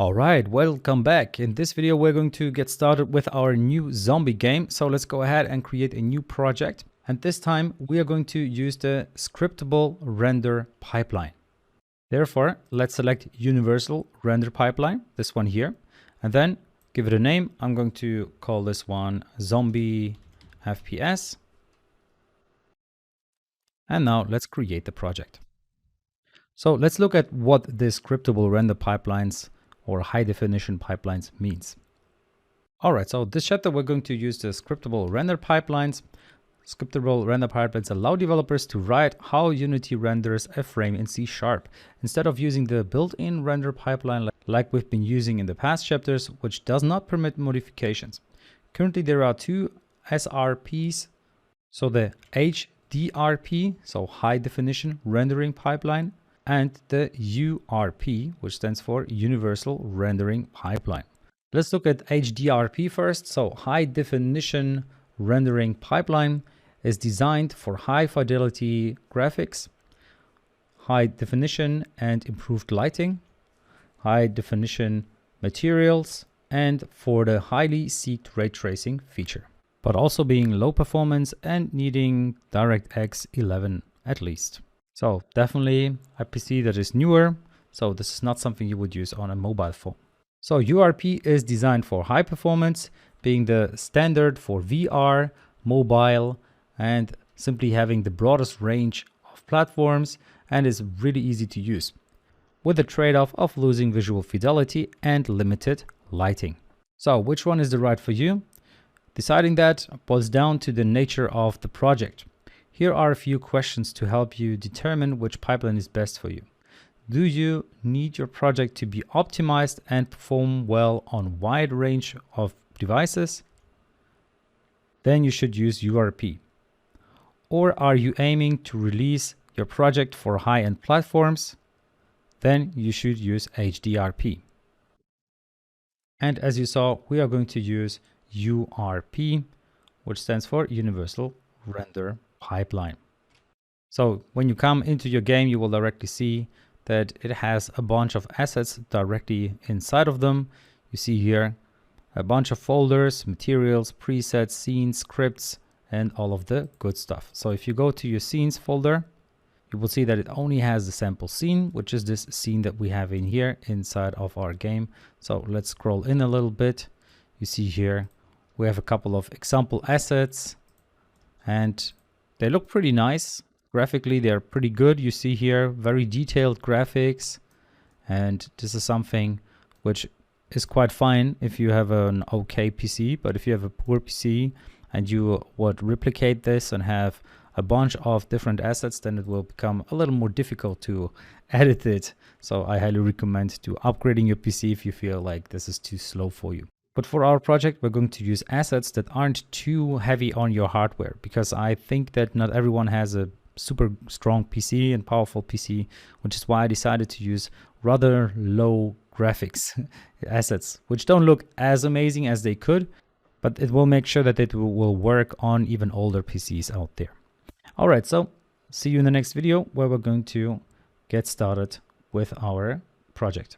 All right, welcome back. In this video, we're going to get started with our new zombie game. So let's go ahead and create a new project. And this time we are going to use the scriptable render pipeline. Therefore, let's select universal render pipeline, this one here, and then give it a name. I'm going to call this one zombie FPS. And now let's create the project. So let's look at what the scriptable render pipelines or high definition pipelines means. All right, so this chapter we're going to use the scriptable render pipelines. Scriptable render pipelines allow developers to write how Unity renders a frame in C# instead of using the built-in render pipeline like we've been using in the past chapters, which does not permit modifications. Currently there are two SRPs, so the HDRP, so high definition rendering pipeline, and the URP, which stands for Universal Rendering Pipeline. Let's look at HDRP first. So High Definition Rendering Pipeline is designed for high fidelity graphics, high definition and improved lighting, high definition materials, and for the highly seeked ray tracing feature, but also being low performance and needing DirectX 11 at least. So definitely a PC that is newer. So this is not something you would use on a mobile phone. So URP is designed for high performance, being the standard for VR, mobile, and simply having the broadest range of platforms, and is really easy to use, with the trade-off of losing visual fidelity and limited lighting. So which one is the right for you? Deciding that boils down to the nature of the project. Here are a few questions to help you determine which pipeline is best for you. Do you need your project to be optimized and perform well on a wide range of devices? Then you should use URP. Or are you aiming to release your project for high-end platforms? Then you should use HDRP. And as you saw, we are going to use URP, which stands for Universal Render Pipeline. So when you come into your game, you will directly see that it has a bunch of assets directly inside of them. You see here a bunch of folders, materials, presets, scenes, scripts, and all of the good stuff. So if you go to your scenes folder, you will see that it only has the sample scene, which is this scene that we have in here inside of our game. So let's scroll in a little bit. You see here we have a couple of example assets, and they look pretty nice. Graphically, they're pretty good. You see here very detailed graphics, and this is something which is quite fine if you have an okay PC. But if you have a poor PC and you would replicate this and have a bunch of different assets, then it will become a little more difficult to edit it. So I highly recommend to upgrading your PC if you feel like this is too slow for you. But for our project, we're going to use assets that aren't too heavy on your hardware, because I think that not everyone has a super strong PC and powerful PC, which is why I decided to use rather low graphics assets, which don't look as amazing as they could, but it will make sure that it will work on even older PCs out there. All right, so see you in the next video where we're going to get started with our project.